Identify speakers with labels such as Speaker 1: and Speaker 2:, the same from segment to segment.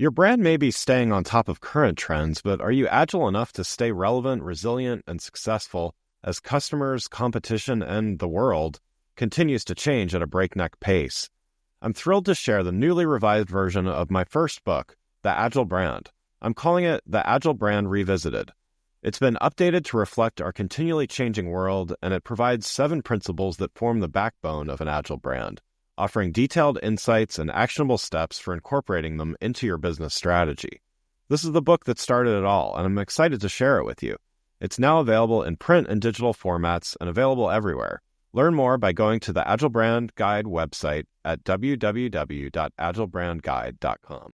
Speaker 1: Your brand may be staying on top of current trends, but are you agile enough to stay relevant, resilient, and successful as customers, competition, and the world continues to change at a breakneck pace? I'm thrilled to share the newly revised version of my first book, The Agile Brand. I'm calling it The Agile Brand Revisited. It's been updated to reflect our continually changing world, and it provides 7 principles that form the backbone of an agile brand, offering detailed insights and actionable steps for incorporating them into your business strategy. This is the book that started it all, and I'm excited to share it with you. It's now available in print and digital formats and available everywhere. Learn more by going to the Agile Brand Guide website at www.agilebrandguide.com.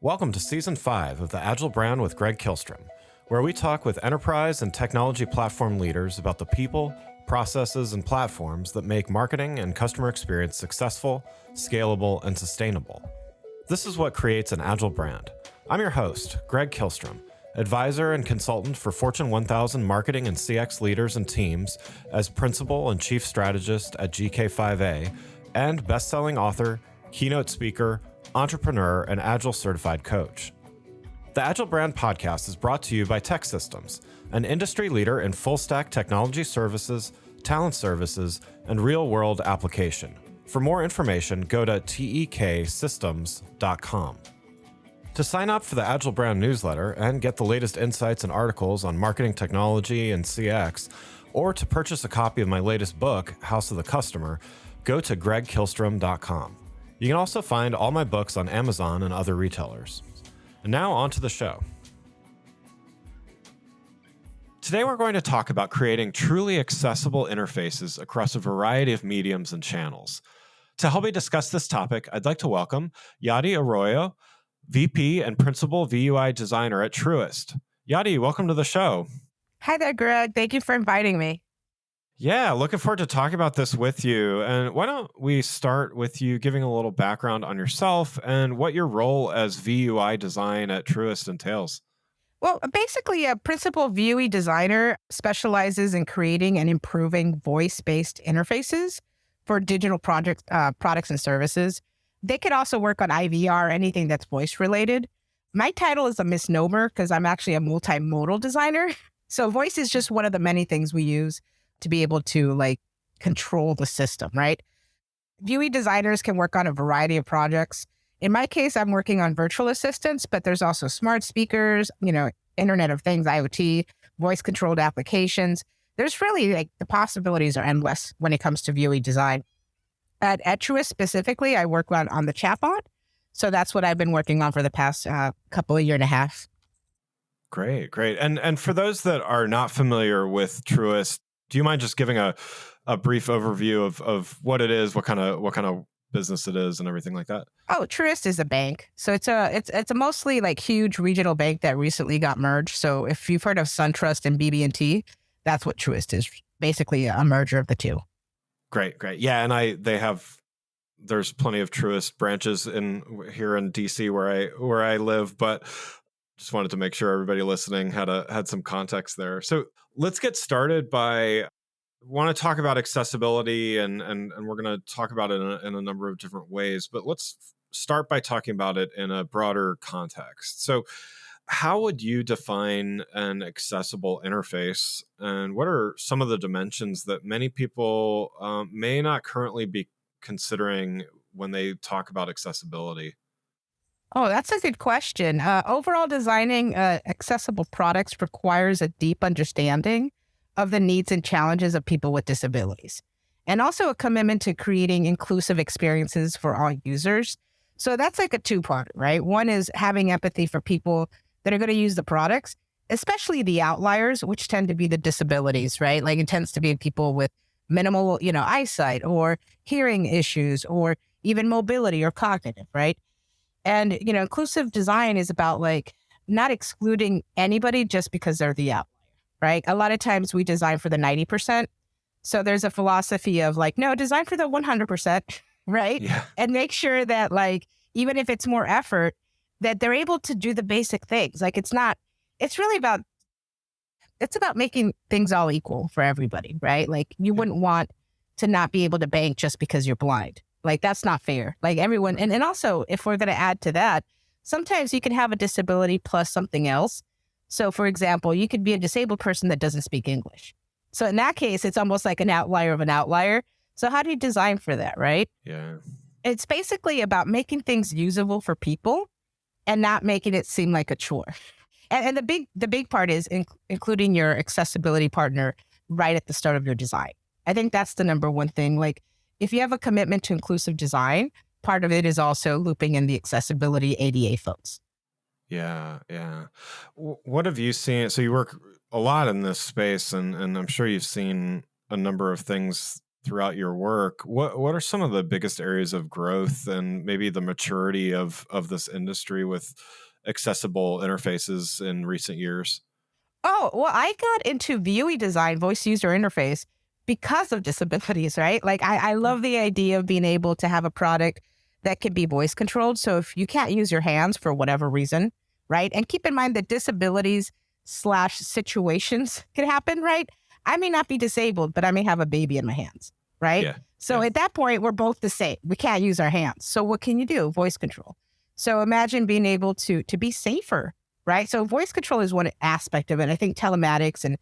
Speaker 1: Welcome to Season 5 of The Agile Brand with Greg Kihlstrom, where we talk with enterprise and technology platform leaders about the people, processes, and platforms that make marketing and customer experience successful, scalable, and sustainable. This is what creates an agile brand. I'm your host, Greg Kihlstrom, advisor and consultant for Fortune 1000 marketing and CX leaders and teams as principal and chief strategist at GK5A, and best-selling author, keynote speaker, entrepreneur, and Agile certified coach. The Agile Brand podcast is brought to you by TEKsystems, an industry leader in full-stack technology services, talent services, and real-world application. For more information, go to teksystems.com. To sign up for the Agile Brand newsletter and get the latest insights and articles on marketing technology and CX, or to purchase a copy of my latest book, House of the Customer, go to gregkihlstrom.com. You can also find all my books on Amazon and other retailers. And now on to the show. Today we're going to talk about creating truly accessible interfaces across a variety of mediums and channels. To help me discuss this topic, I'd like to welcome Yaddy Arroyo, VP and Principal VUI Designer at Truist. Yaddy, welcome to the show.
Speaker 2: Hi there, Greg. Thank you for inviting me.
Speaker 1: Yeah, looking forward to talking about this with you. And why don't we start with you giving a little background on yourself and what your role as VUI design at Truist entails?
Speaker 2: Well, basically, a Principal VUI Designer specializes in creating and improving voice-based interfaces for digital products and services. They could also work on IVR, anything that's voice-related. My title is a misnomer because I'm actually a multimodal designer. So voice is just one of the many things we use to be able to control the system, right? VUI designers can work on a variety of projects. In my case, I'm working on virtual assistants, but there's also smart speakers, Internet of Things, IoT, voice-controlled applications. There's really the possibilities are endless when it comes to VUI design. At Truist specifically, I work on the chatbot. So that's what I've been working on for the past couple of year and a half.
Speaker 1: Great. And for those that are not familiar with Truist, do you mind just giving a brief overview of what it is, what kind of business it is, and everything like that?
Speaker 2: Oh, Truist is a bank. So it's a mostly huge regional bank that recently got merged. So if you've heard of SunTrust and BB&T, that's what Truist is. Basically a merger of the two.
Speaker 1: Great. Yeah, and there's plenty of Truist branches here in DC where I live, but just wanted to make sure everybody listening had some context there. So let's get started want to talk about accessibility and we're going to talk about it in a number of different ways, but let's start by talking about it in a broader context. So how would you define an accessible interface, and what are some of the dimensions that many people may not currently be considering when they talk about accessibility?
Speaker 2: Oh, that's a good question. Overall, designing accessible products requires a deep understanding of the needs and challenges of people with disabilities, and also a commitment to creating inclusive experiences for all users. So that's a two-part, right? One is having empathy for people that are going to use the products, especially the outliers, which tend to be the disabilities, right? It tends to be people with minimal, eyesight or hearing issues or even mobility or cognitive, right? And, inclusive design is about not excluding anybody just because they're the outlier, right? A lot of times we design for the 90%. So there's a philosophy of no, design for the 100%, right?
Speaker 1: Yeah.
Speaker 2: And make sure that even if it's more effort, that they're able to do the basic things. It's about making things all equal for everybody, right? You wouldn't want to not be able to bank just because you're blind. Like, that's not fair. Like everyone, and also if we're going to add to that, sometimes you can have a disability plus something else. So for example, you could be a disabled person that doesn't speak English. So in that case, it's almost like an outlier of an outlier. So how do you design for that, right?
Speaker 1: Yeah.
Speaker 2: It's basically about making things usable for people and not making it seem like a chore. And the big part is including your accessibility partner right at the start of your design. I think that's the number one thing. Like, if you have a commitment to inclusive design, part of it is also looping in the accessibility ADA folks.
Speaker 1: Yeah, yeah. What have you seen? So you work a lot in this space, and I'm sure you've seen a number of things throughout your work. What are some of the biggest areas of growth and maybe the maturity of this industry with accessible interfaces in recent years?
Speaker 2: Oh, well, I got into VUI design, voice user interface, because of disabilities, right? Like, I love the idea of being able to have a product that can be voice controlled. So if you can't use your hands for whatever reason, right? And keep in mind that disabilities slash situations can happen, right? I may not be disabled, but I may have a baby in my hands, right?
Speaker 1: Yeah.
Speaker 2: So
Speaker 1: Yeah.
Speaker 2: at that point, we're both the same. We can't use our hands. So what can you do? Voice control. So imagine being able to be safer, right? So voice control is one aspect of it. I think telematics and,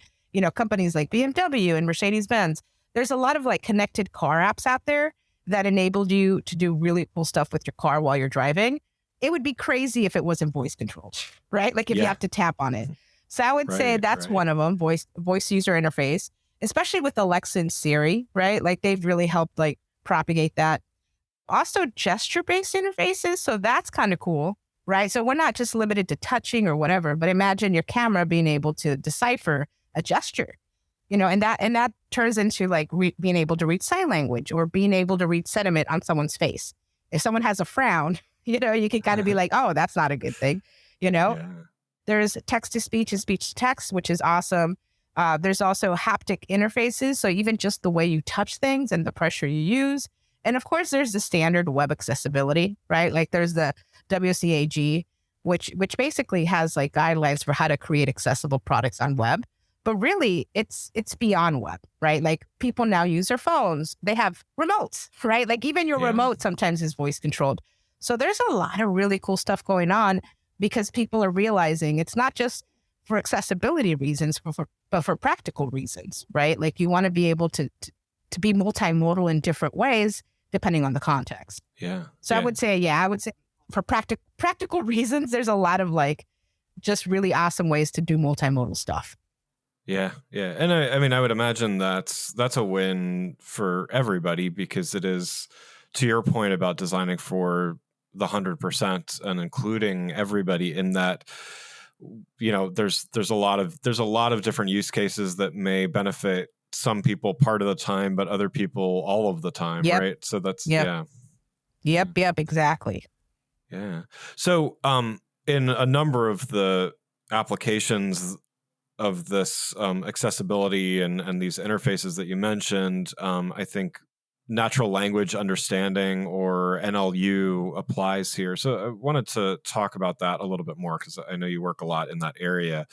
Speaker 2: companies like BMW and Mercedes-Benz, there's a lot of like connected car apps out there that enabled you to do really cool stuff with your car while you're driving. It would be crazy if it wasn't voice controlled, right? Like if you
Speaker 1: Yeah.
Speaker 2: have to tap on it. So I would say that's
Speaker 1: Right.
Speaker 2: one of them, voice user interface, especially with Alexa and Siri, right? Like they've really helped like propagate that. Also gesture-based interfaces. So that's kind of cool, right? So we're not just limited to touching or whatever, but imagine your camera being able to decipher a gesture, and that turns into like being able to read sign language or being able to read sentiment on someone's face. If someone has a frown, you can kind of be like, oh, that's not a good thing.
Speaker 1: Yeah.
Speaker 2: There's text to speech and speech to text, which is awesome. There's also haptic interfaces. So even just the way you touch things and the pressure you use. And of course, there's the standard web accessibility, right? Like there's the WCAG, which basically has like guidelines for how to create accessible products on web. But really, it's beyond web, right? Like people now use their phones. They have remotes, right? Like even your remote sometimes is voice controlled. So there's a lot of really cool stuff going on because people are realizing it's not just for accessibility reasons, but for practical reasons, right? Like you want to be able to be multimodal in different ways depending on the context.
Speaker 1: Yeah.
Speaker 2: So I would say for practical reasons, there's a lot of like just really awesome ways to do multimodal stuff.
Speaker 1: Yeah, yeah. And I would imagine that's a win for everybody because it is, to your point about designing for the 100% and including everybody in that, there's a lot of different use cases that may benefit some people part of the time, but other people all of the time, right? So that's,
Speaker 2: Yep, exactly.
Speaker 1: Yeah. So in a number of the applications of this accessibility and these interfaces that you mentioned, I think natural language understanding or NLU applies here. So I wanted to talk about that a little bit more because I know you work a lot in that area.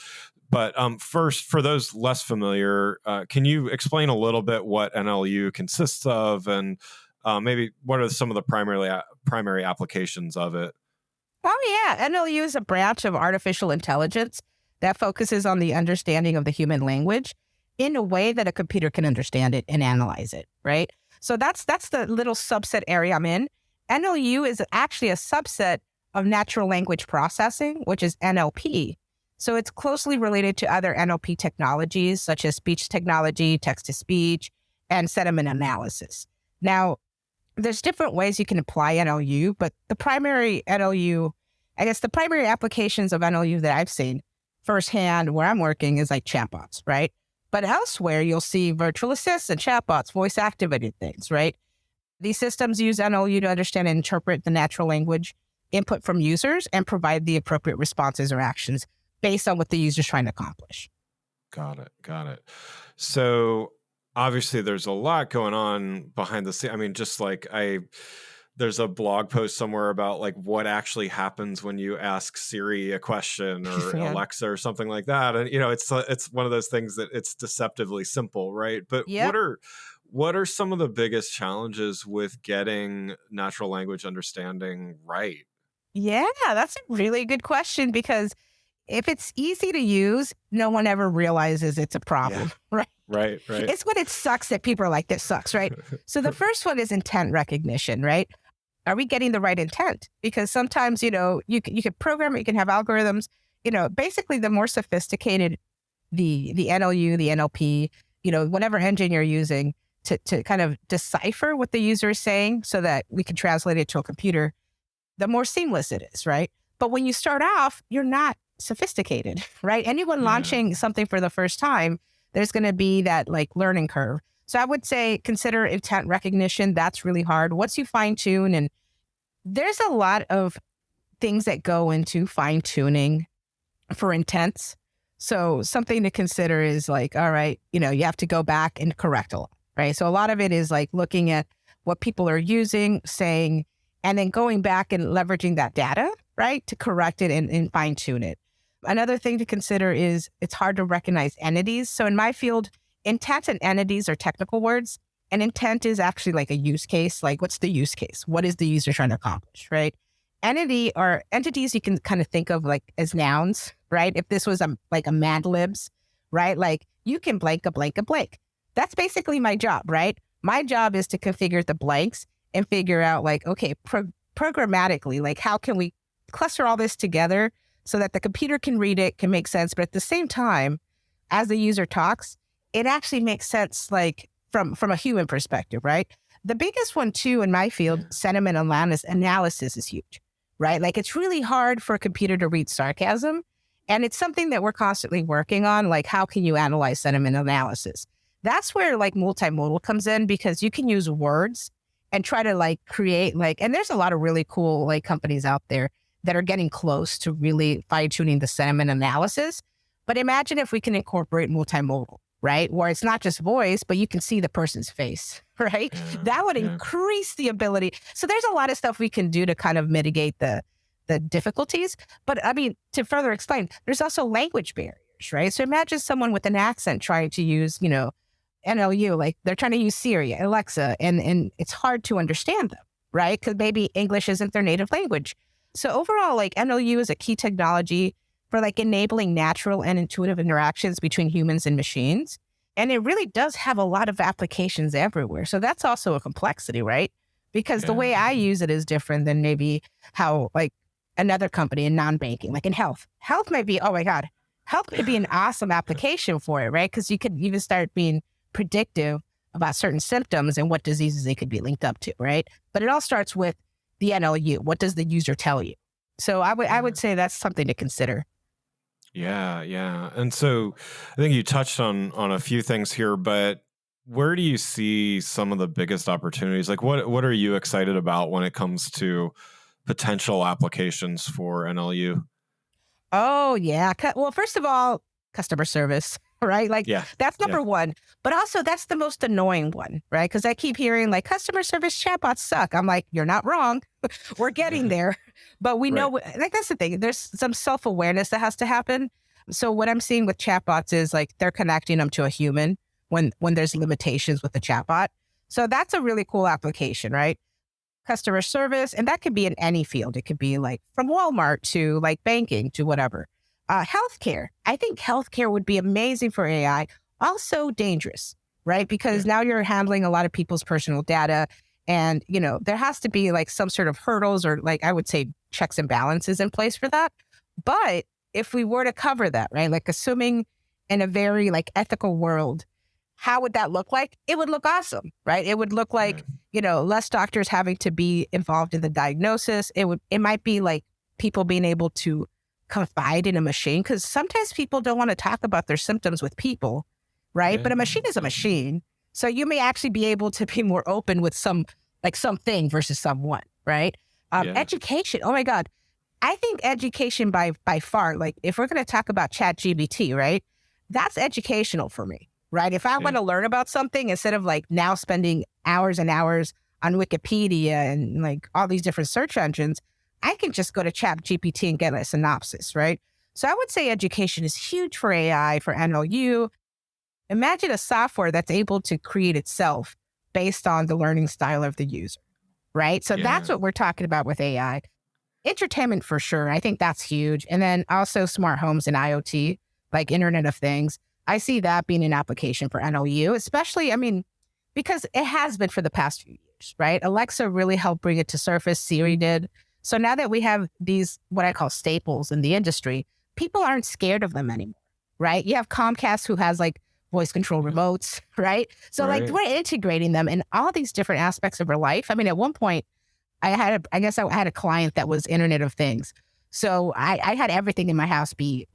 Speaker 1: But first, for those less familiar, can you explain a little bit what NLU consists of and maybe what are some of the primary applications of it?
Speaker 2: Oh, yeah. NLU is a branch of artificial intelligence that focuses on the understanding of the human language in a way that a computer can understand it and analyze it, right? So that's the little subset area I'm in. NLU is actually a subset of natural language processing, which is NLP. So it's closely related to other NLP technologies, such as speech technology, text-to-speech, and sentiment analysis. Now, there's different ways you can apply NLU, but the primary applications of NLU that I've seen firsthand where I'm working is like chatbots, right? But elsewhere, you'll see virtual assistants and chatbots, voice-activated things, right? These systems use NLU to understand and interpret the natural language input from users and provide the appropriate responses or actions based on what the user's trying to accomplish.
Speaker 1: Got it. So obviously there's a lot going on behind the scenes. I mean, just like there's a blog post somewhere about like what actually happens when you ask Siri a question or Alexa or something like that. And, it's one of those things that it's deceptively simple, right? But What are some of the biggest challenges with getting natural language understanding right?
Speaker 2: Yeah, that's a really good question because if it's easy to use, no one ever realizes it's a
Speaker 1: Yeah.
Speaker 2: problem, right?
Speaker 1: Right, right.
Speaker 2: It's when it sucks that people are like, this sucks, right? So the first one is intent recognition, right? Are we getting the right intent? Because sometimes, you can program it, you can have algorithms, basically the more sophisticated the NLU, the NLP, whatever engine you're using to kind of decipher what the user is saying so that we can translate it to a computer, the more seamless it is, right? But when you start off, you're not sophisticated, right? Anyone
Speaker 1: Yeah.
Speaker 2: launching something for the first time, there's going to be that like learning curve. So I would say consider intent recognition. That's really hard. Once you fine tune, and there's a lot of things that go into fine tuning for intents. So something to consider is like, all right, you have to go back and correct a lot, right? So a lot of it is like looking at what people are using, saying, and then going back and leveraging that data, right, to correct it and fine tune it. Another thing to consider is it's hard to recognize entities. So in my field, intent and entities are technical words. And intent is actually like a use case. Like, what's the use case? What is the user trying to accomplish, right? Entity or entities you can kind of think of like as nouns, right? If this was like a Mad Libs, right? Like you can blank a blank a blank. That's basically my job, right? My job is to configure the blanks and figure out like, okay, programmatically, like how can we cluster all this together so that the computer can read it, can make sense. But at the same time, as the user talks, it actually makes sense like from a human perspective, right? The biggest one too in my field, sentiment analysis is huge, right? Like it's really hard for a computer to read sarcasm. And it's something that we're constantly working on. Like, how can you analyze sentiment analysis? That's where like multimodal comes in because you can use words and try to like create like, and there's a lot of really cool like companies out there that are getting close to really fine tuning the sentiment analysis. But imagine if we can incorporate multimodal, right? Where it's not just voice, but you can see the person's face, right? That would increase the ability. So there's a lot of stuff we can do to kind of mitigate the difficulties. But I mean, to further explain, there's also language barriers, right? So imagine someone with an accent trying to use, NLU, like they're trying to use Siri, Alexa, and it's hard to understand them, right? Because maybe English isn't their native language. So overall, like NLU is a key technology for like enabling natural and intuitive interactions between humans and machines. And it really does have a lot of applications everywhere. So that's also a complexity, right? Because the way I use it is different than maybe how like another company in non-banking, like in health. Health might be, oh my God, health could be an awesome application for it, right? Because you could even start being predictive about certain symptoms and what diseases they could be linked up to, right? But it all starts with the NLU. What does the user tell you? So I would say that's something to consider.
Speaker 1: Yeah, yeah. And so I think you touched on a few things here, but where do you see some of the biggest opportunities? Like what are you excited about when it comes to potential applications for NLU?
Speaker 2: Oh, yeah. Well, first of all, customer service, right? Like that's number one. But also that's the most annoying one, right? Because I keep hearing like customer service chatbots suck. I'm like, you're not wrong. We're getting there. But we know, like that's the thing. There's some self-awareness that has to happen. So what I'm seeing with chatbots is like they're connecting them to a human when there's limitations with the chatbot. So that's a really cool application, right? Customer service, and that could be in any field. It could be like from Walmart to like banking to whatever. Healthcare. I think healthcare would be amazing for AI. Also dangerous, right? Because now you're handling a lot of people's personal data. And, there has to be like some sort of hurdles or like I would say checks and balances in place for that. But if we were to cover that, right? Like assuming in a very like ethical world, how would that look like? It would look awesome, right? It would look like, less doctors having to be involved in the diagnosis. It might be like people being able to confide in a machine because sometimes people don't want to talk about their symptoms with people, right? But a machine is a machine. So you may actually be able to be more open with something versus someone, right? Education. Oh my God. I think education by far, like if we're going to talk about ChatGPT, right? That's educational for me, right? If I want to learn about something instead of like now spending hours and hours on Wikipedia and like all these different search engines, I can just go to ChatGPT and get a synopsis, right? So I would say education is huge for AI, for NLU. Imagine a software that's able to create itself based on the learning style of the user, right? So that's
Speaker 3: Yeah.
Speaker 2: what we're talking about with AI. Entertainment for sure. I think that's huge. And then also smart homes and IoT, like Internet of Things. I see that being an application for NLU, especially, because it has been for the past few years, right? Alexa really helped bring it to surface. Siri did. So now that we have these, what I call staples in the industry, people aren't scared of them anymore, right? You have Comcast who has like voice control remotes, right? So like we're integrating them in all these different aspects of our life. At one point, I had a client that was Internet of Things. So I had everything in my house be,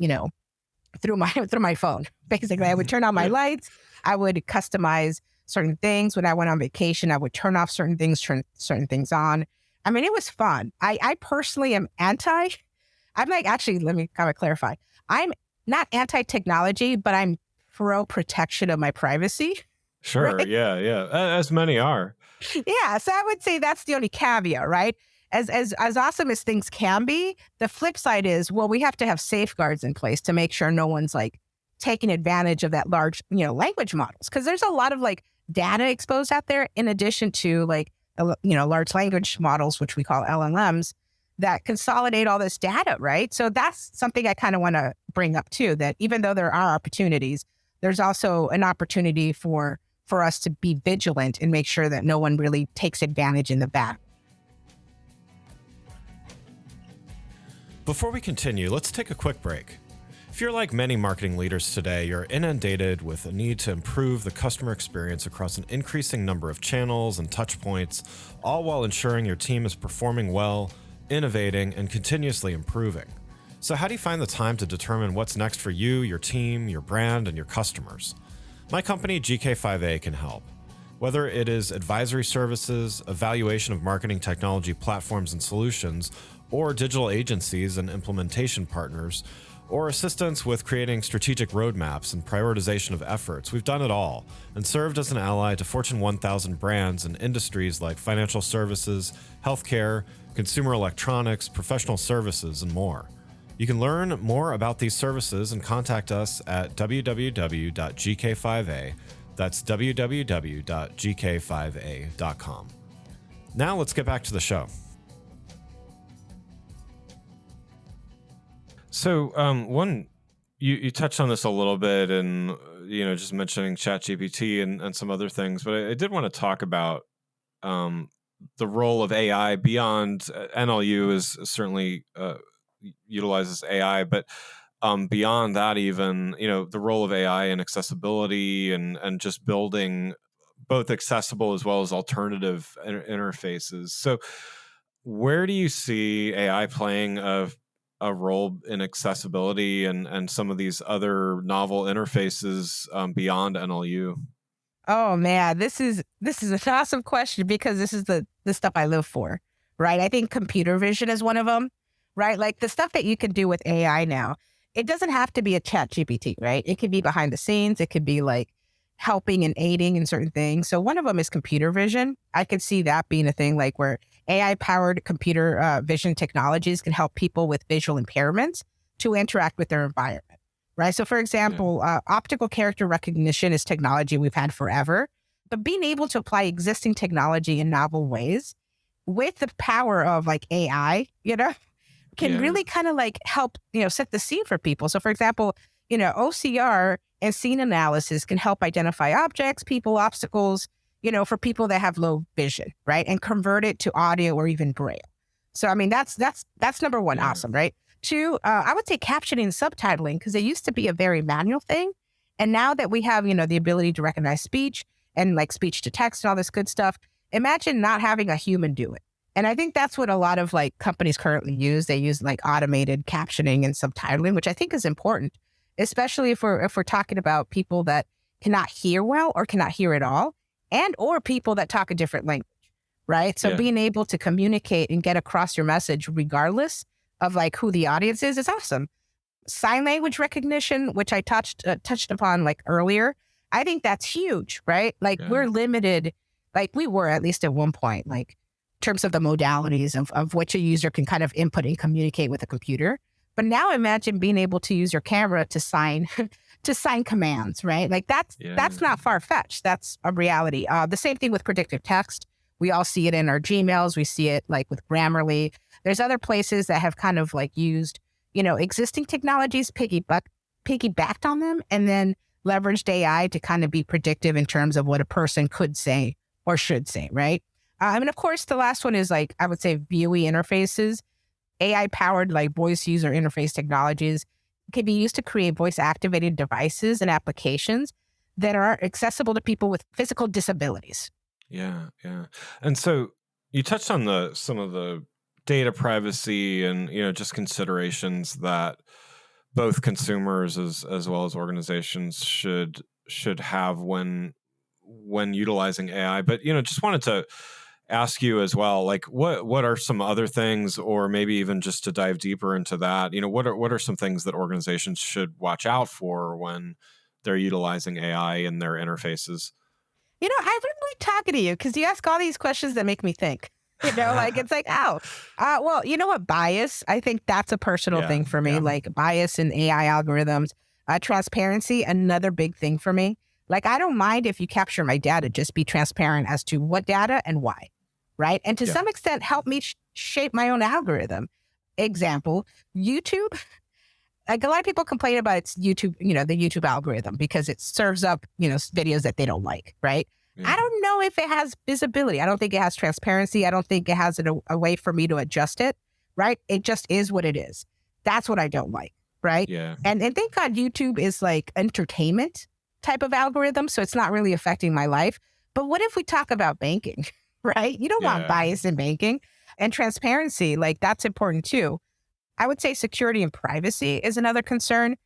Speaker 2: through my phone. Basically, I would turn on my lights. I would customize certain things. When I went on vacation, I would turn off certain things, turn certain things on. It was fun. I personally am actually, let me kind of clarify. I'm not anti-technology, but I'm pro protection of my privacy.
Speaker 1: Sure.
Speaker 2: Right?
Speaker 1: Yeah. As many are.
Speaker 2: Yeah. So I would say that's the only caveat, right? As awesome as things can be, the flip side is, well, we have to have safeguards in place to make sure no one's like taking advantage of that large, language models. Because there's a lot of like data exposed out there in addition to like, large language models, which we call LLMs, that consolidate all this data, right? So that's something I kind of want to bring up too, that even though there are opportunities, there's also an opportunity for us to be vigilant and make sure that no one really takes advantage in the back.
Speaker 1: Before we continue, let's take a quick break. If you're like many marketing leaders today, you're inundated with a need to improve the customer experience across an increasing number of channels and touch points, all while ensuring your team is performing well, innovating, and continuously improving. So how do you find the time to determine what's next for you, your team, your brand, and your customers? My company, GK5A, can help. Whether it is advisory services, evaluation of marketing technology platforms and solutions, or digital agencies and implementation partners, or assistance with creating strategic roadmaps and prioritization of efforts, we've done it all and served as an ally to Fortune 1000 brands in industries like financial services, healthcare, consumer electronics, professional services, and more. You can learn more about these services and contact us at www.gk5a. That's www.gk5a.com. Now let's get back to the show. So you touched on this a little bit and, just mentioning ChatGPT and some other things, but I did want to talk about the role of AI beyond NLU is certainly utilizes AI, but beyond that, even, the role of AI in accessibility and just building both accessible as well as alternative interfaces. So where do you see AI playing a role in accessibility and some of these other novel interfaces beyond NLU?
Speaker 2: Oh man, this is an awesome question because this is the stuff I live for, right? I think computer vision is one of them, right? Like the stuff that you can do with AI now, it doesn't have to be a chat GPT, right? It could be behind the scenes. It could be like helping and aiding in certain things. So one of them is computer vision. I could see that being a thing like where AI-powered computer vision technologies can help people with visual impairments to interact with their environment, right? So for example, optical character recognition is technology we've had forever, but being able to apply existing technology in novel ways with the power of like AI, can really kind of like help, set the scene for people. So for example, OCR and scene analysis can help identify objects, people, obstacles, for people that have low vision, right? And convert it to audio or even braille. So, that's number one. Yeah. Awesome, right? Two, I would say captioning and subtitling, because it used to be a very manual thing. And now that we have, the ability to recognize speech and like speech to text and all this good stuff, imagine not having a human do it. And I think that's what a lot of like companies currently use. They use like automated captioning and subtitling, which I think is important, especially if we're talking about people that cannot hear well or cannot hear at all, and or people that talk a different language, right? So being able to communicate and get across your message regardless of like who the audience is awesome. Sign language recognition, which I touched upon like earlier, I think that's huge, right? Like we're limited, like we were at least at one point, like in terms of the modalities of which a user can kind of input and communicate with a computer. But now imagine being able to use your camera to sign to sign commands, right? Like
Speaker 3: Yeah.
Speaker 2: that's not far-fetched. That's a reality. The same thing with predictive text. We all see it in our Gmails. We see it like with Grammarly. There's other places that have kind of like used, existing technologies, piggybacked on them, and then leveraged AI to kind of be predictive in terms of what a person could say or should say, right? And of course, the last one is like, I would say VUI interfaces. AI-powered like voice user interface technologies can be used to create voice-activated devices and applications that are accessible to people with physical disabilities.
Speaker 3: Yeah. And so you touched on some of the data privacy and just considerations that both consumers as well as organizations should have when utilizing AI. But just wanted to ask you as well, like what are some other things, or maybe even just to dive deeper into that, what are some things that organizations should watch out for when they're utilizing AI in their interfaces?
Speaker 2: I really like talking to you because you ask all these questions that make me think. Like it's like, well, you know what? Bias. I think that's a personal thing for me. Like bias in AI algorithms, transparency, another big thing for me. Like I don't mind if you capture my data, just be transparent as to what data and why, right? And to some extent, help me shape my own algorithm. Example, YouTube. Like a lot of people complain about it's YouTube, the YouTube algorithm because it serves up, videos that they don't like, right? Yeah. I don't know if it has visibility. I don't think it has transparency. I don't think it has a way for me to adjust it, right? It just is what it is. That's what I don't like, right?
Speaker 3: Yeah.
Speaker 2: And thank God YouTube is like entertainment type of algorithm, so it's not really affecting my life. But what if we talk about banking, right? You don't want bias in banking, and transparency, like that's important too. I would say security and privacy is another concern.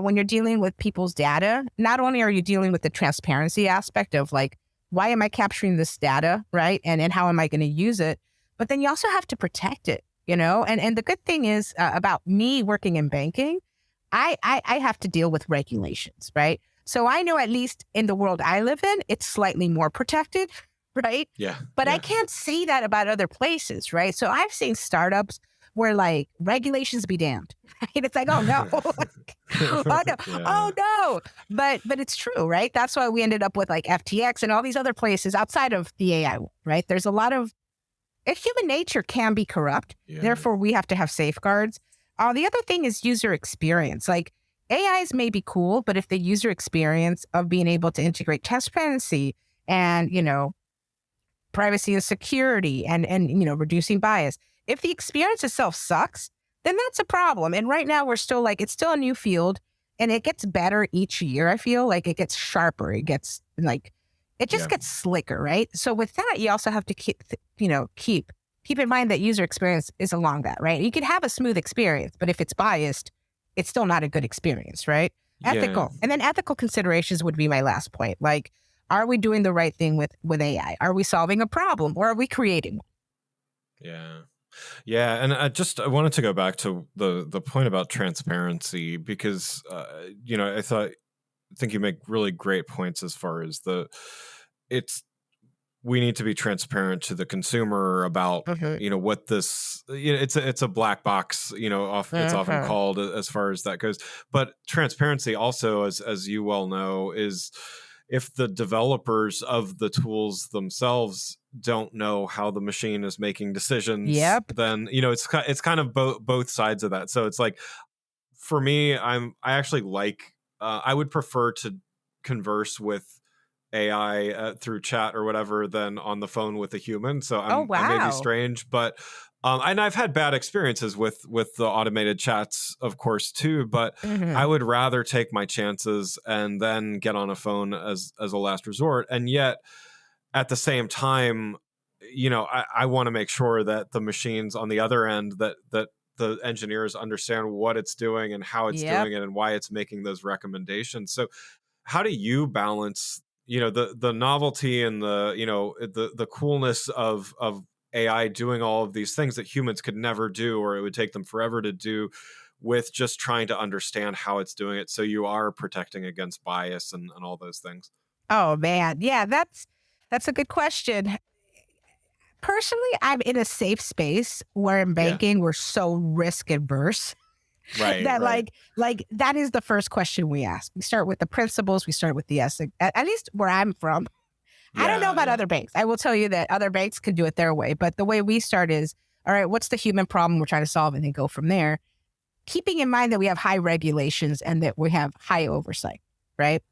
Speaker 2: When you're dealing with people's data, not only are you dealing with the transparency aspect of like, why am I capturing this data, right? And how am I going to use it? But then you also have to protect it, And the good thing is about me working in banking, I have to deal with regulations, right? So I know at least in the world I live in, it's slightly more protected, right?
Speaker 3: Yeah.
Speaker 2: But I can't say that about other places, right? So I've seen startups where like regulations be damned, right? It's like, oh no, oh no. But it's true, right? That's why we ended up with like FTX and all these other places outside of the AI, right? There's a lot of, if human nature can be corrupt, therefore we have to have safeguards. The other thing is user experience. Like AIs may be cool, but if the user experience of being able to integrate transparency and, privacy and security and reducing bias, if the experience itself sucks, then that's a problem. And right now we're still like, it's still a new field and it gets better each year. I feel like it gets sharper. It gets like, it just gets slicker, right? So with that, you also have to keep in mind that user experience is along that, right? You could have a smooth experience, but if it's biased, it's still not a good experience, right? Ethical. And then ethical considerations would be my last point. Like, are we doing the right thing with AI? Are we solving a problem or are we creating one?
Speaker 3: Yeah. And I wanted to go back to the point about transparency because, I think you make really great points as far as we need to be transparent to the consumer about, what this, it's a black box, it's often called as far as that goes. But transparency also, as you well know, is if the developers of the tools themselves don't know how the machine is making decisions, then, it's kind of both sides of that. So it's like, for me, I actually like, I would prefer to converse with AI through chat or whatever than on the phone with a human. So I may be strange, but and I've had bad experiences with the automated chats, of course, too. But I would rather take my chances and then get on a phone as a last resort. And yet, at the same time, I want to make sure that the machines on the other end, that the engineers understand what it's doing and how it's doing it and why it's making those recommendations. So how do you balance the novelty and the coolness of AI doing all of these things that humans could never do, or it would take them forever to do, with just trying to understand how it's doing it, so you are protecting against bias and all those things?
Speaker 2: Oh man, yeah, that's a good question. Personally, I'm in a safe space where in banking we're so risk adverse.
Speaker 3: Right.
Speaker 2: that
Speaker 3: right.
Speaker 2: like that is the first question we ask. We start with the principles. We start with the ethic. At least where I'm from. I don't know about other banks. I will tell you that other banks could do it their way. But the way we start is, all right, what's the human problem we're trying to solve? And then go from there. Keeping in mind that we have high regulations and that we have high oversight, right?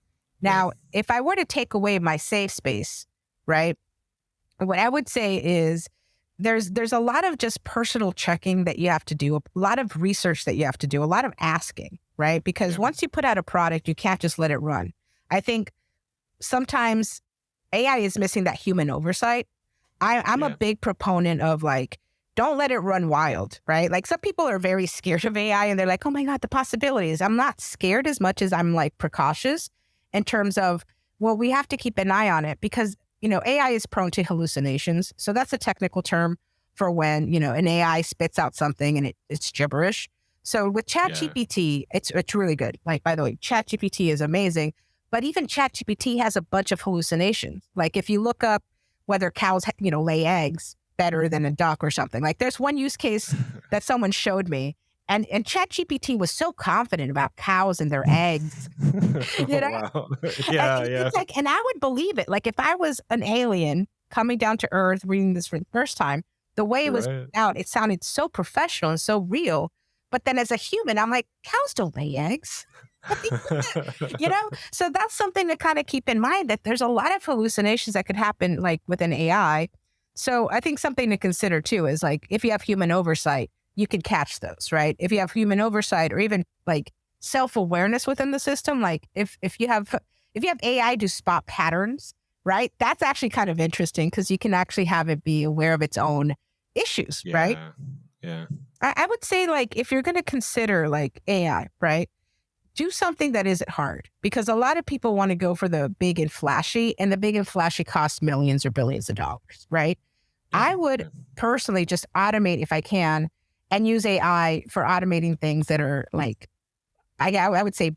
Speaker 2: Now, if I were to take away my safe space, right, what I would say is there's a lot of just personal checking that you have to do, a lot of research that you have to do, a lot of asking, right? Because once you put out a product, you can't just let it run. I think sometimes AI is missing that human oversight. I'm a big proponent of like, don't let it run wild, right? Like some people are very scared of AI and they're like, oh my God, the possibilities. I'm not scared as much as I'm like precautious in terms of, well, we have to keep an eye on it because, you know, AI is prone to hallucinations. So that's a technical term for when, you know, an AI spits out something and it's gibberish. So with ChatGPT, it's really good. Like, by the way, ChatGPT is amazing, but even ChatGPT has a bunch of hallucinations. Like if you look up whether cows, you know, lay eggs better than a duck or something, like there's one use case that someone showed me. And ChatGPT was so confident about cows and their eggs, you know?
Speaker 3: Wow.
Speaker 2: It's like, and I would believe it. Like if I was an alien coming down to Earth, reading this for the first time, the way it was put out, it sounded so professional and so real. But then as a human, I'm like, cows don't lay eggs, you know? So that's something to kind of keep in mind that there's a lot of hallucinations that could happen like with an AI. So I think something to consider too is like, if you have human oversight, you can catch those, right? If you have human oversight or even like self-awareness within the system, like if you have AI to spot patterns, right? That's actually kind of interesting because you can actually have it be aware of its own issues, right?
Speaker 3: Yeah.
Speaker 2: I would say like, if you're going to consider like AI, right? Do something that isn't hard because a lot of people want to go for the big and flashy and the big and flashy costs millions or billions of dollars, right? I would personally just automate if I can and use AI for automating things that are like, I would say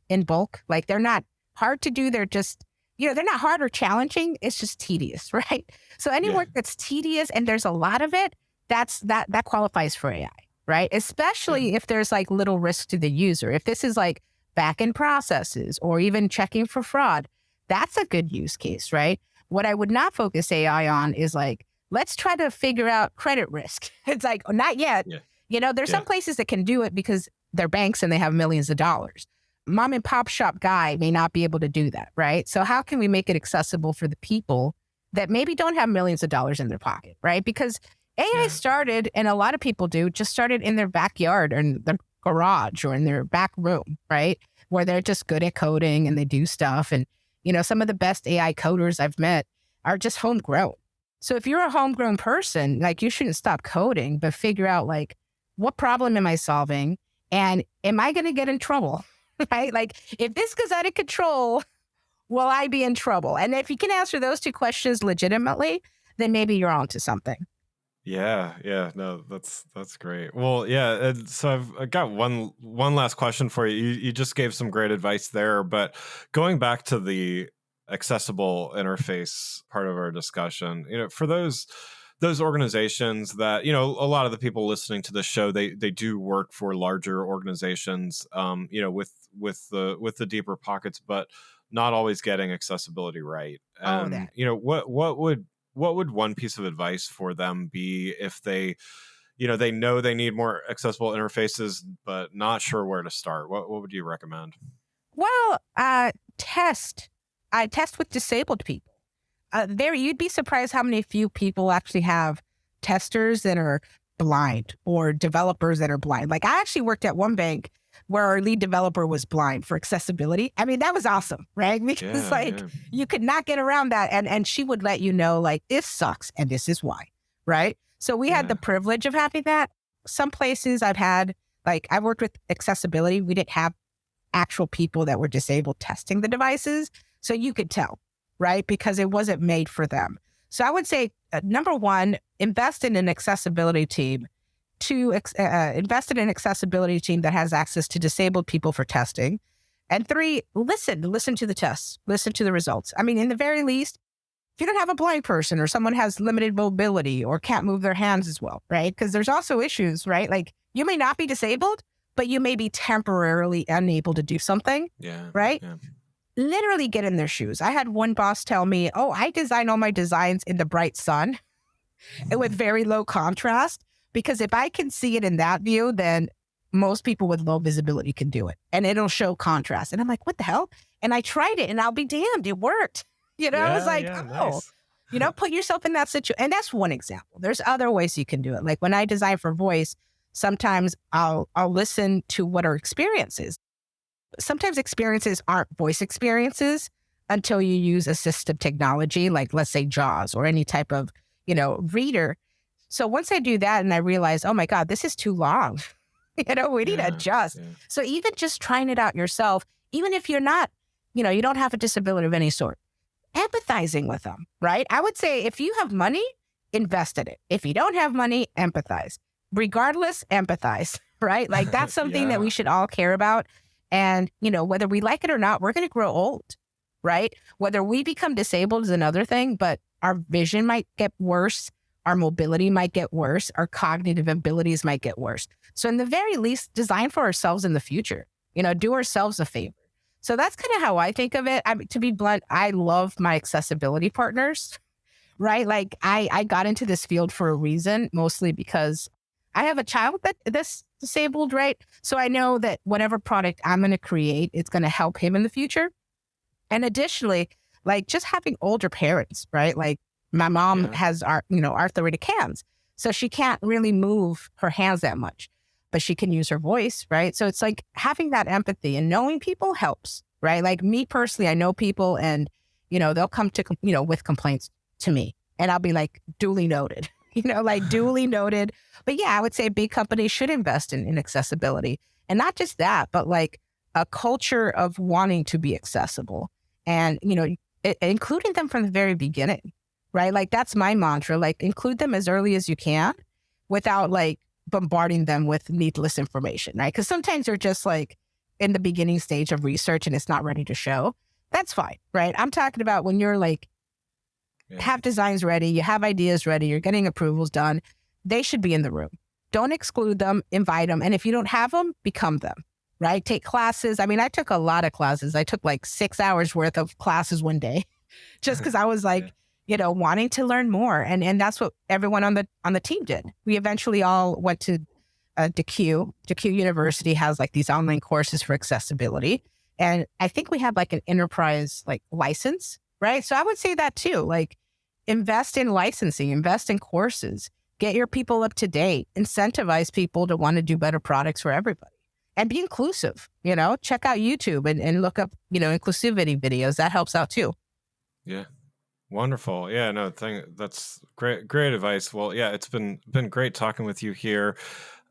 Speaker 2: in bulk. Like they're not hard to do. They're just, you know, they're not hard or challenging. It's just tedious, right? So any work that's tedious and there's a lot of it, that qualifies for AI, right? Especially if there's like little risk to the user. If this is like back-end processes or even checking for fraud, that's a good use case, right? What I would not focus AI on is like, let's try to figure out credit risk. It's like, oh, not yet. You know, there's some places that can do it because they're banks and they have millions of dollars. Mom and pop shop guy may not be able to do that, right? So how can we make it accessible for the people that maybe don't have millions of dollars in their pocket, right? Because AI started, and a lot of people just started in their backyard or in their garage or in their back room, right? Where they're just good at coding and they do stuff. And, you know, some of the best AI coders I've met are just homegrown. So if you're a homegrown person, like you shouldn't stop coding, but figure out like, what problem am I solving? And am I going to get in trouble? Right? Like if this goes out of control, will I be in trouble? And if you can answer those two questions legitimately, then maybe you're onto something.
Speaker 3: Yeah. No, that's great. Well, yeah. And so I've got one last question for you. You just gave some great advice there, but going back to the accessible interface part of our discussion, you know, for those organizations that, you know, a lot of the people listening to this show, they do work for larger organizations, you know, with the deeper pockets, but not always getting accessibility right. And you know, what would one piece of advice for them be if they, you know they need more accessible interfaces, but not sure where to start? What would you recommend?
Speaker 2: Well, test with disabled people. You'd be surprised how few people actually have testers that are blind or developers that are blind. Like I actually worked at one bank where our lead developer was blind for accessibility. I mean, that was awesome, right? Because you could not get around that. And she would let you know, like, this sucks and this is why, right? So we had the privilege of having that. Some places I've had, like I worked with accessibility. We didn't have actual people that were disabled testing the devices. So you could tell, right? Because it wasn't made for them. So I would say, number one, invest in an accessibility team. Invest in an accessibility team that has access to disabled people for testing. And three, listen to the tests, listen to the results. I mean, in the very least, if you don't have a blind person or someone has limited mobility or can't move their hands as well, right? Because there's also issues, right? Like you may not be disabled, but you may be temporarily unable to do something, right?
Speaker 3: Yeah.
Speaker 2: Literally get in their shoes. I had one boss tell me, oh, I design all my designs in the bright sun and with very low contrast, because if I can see it in that view, then most people with low visibility can do it and it'll show contrast. And I'm like, what the hell? And I tried it and I'll be damned, it worked. I was like,
Speaker 3: nice.
Speaker 2: Put yourself in that situation. And that's one example. There's other ways you can do it. Like when I design for voice, sometimes I'll listen to what our experience is. Sometimes experiences aren't voice experiences until you use assistive technology, like let's say JAWS or any type of, reader. So once I do that and I realize, oh my God, this is too long, we need to adjust. Yeah. So even just trying it out yourself, even if you're not, you don't have a disability of any sort, empathizing with them, right? I would say if you have money, invest in it. If you don't have money, empathize. Regardless, empathize, right? Like that's something that we should all care about. And, whether we like it or not, we're going to grow old, right? Whether we become disabled is another thing, but our vision might get worse. Our mobility might get worse. Our cognitive abilities might get worse. So in the very least, design for ourselves in the future, do ourselves a favor. So that's kind of how I think of it. To be blunt, I love my accessibility partners, right? Like I got into this field for a reason, mostly because I have a child that's disabled, right? So I know that whatever product I'm going to create, it's going to help him in the future. And additionally, like just having older parents, right? Like my mom has arthritic hands, so she can't really move her hands that much, but she can use her voice, right? So it's like having that empathy and knowing people helps, right? Like me personally, I know people and, they'll come to, with complaints to me and I'll be like, duly noted. Duly noted. But yeah, I would say big companies should invest in accessibility. And not just that, but like a culture of wanting to be accessible and, including them from the very beginning, right? Like that's my mantra, like include them as early as you can without like bombarding them with needless information, right? Because sometimes they're just like in the beginning stage of research and it's not ready to show. That's fine, right? I'm talking about when you're like, have designs ready, you have ideas ready, you're getting approvals done, they should be in the room. Don't exclude them, invite them. And if you don't have them, become them, right? Take classes. I mean, I took a lot of classes. I took like 6 hours worth of classes one day just because I was like, wanting to learn more. And that's what everyone on the team did. We eventually all went to DeQ. DeQ University has like these online courses for accessibility. And I think we have like an enterprise like license, right? So I would say that too, like invest in licensing, invest in courses, get your people up to date, incentivize people to want to do better products for everybody and be inclusive, check out YouTube and look up, inclusivity videos. That helps out too.
Speaker 3: Yeah. Wonderful. Yeah, no, that's great advice. Well, yeah, it's been great talking with you here.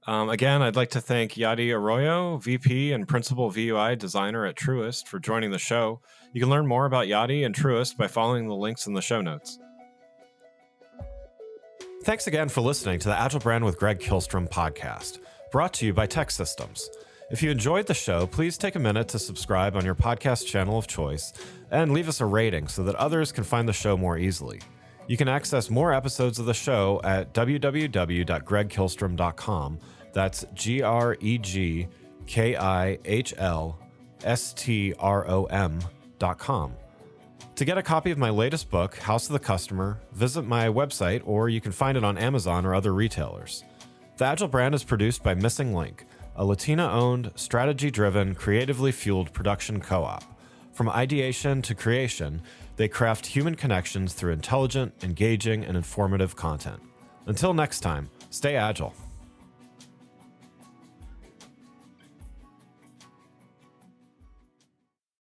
Speaker 3: Again, I'd like to thank Yaddy Arroyo, VP and Principal VUI Designer at Truist, for joining the show. You can learn more about Yaddy and Truist by following the links in the show notes.
Speaker 1: Thanks again for listening to the Agile Brand with Greg Kihlstrom podcast, brought to you by Tech Systems. If you enjoyed the show, please take a minute to subscribe on your podcast channel of choice and leave us a rating so that others can find the show more easily. You can access more episodes of the show at www.gregkihlstrom.com. That's GREGKIHLSTROM.com. To get a copy of my latest book, House of the Customer, visit my website, or you can find it on Amazon or other retailers. The Agile Brand is produced by Missing Link, a Latina-owned, strategy-driven, creatively fueled production co-op. From ideation to creation, they craft human connections through intelligent, engaging, and informative content. Until next time, stay agile.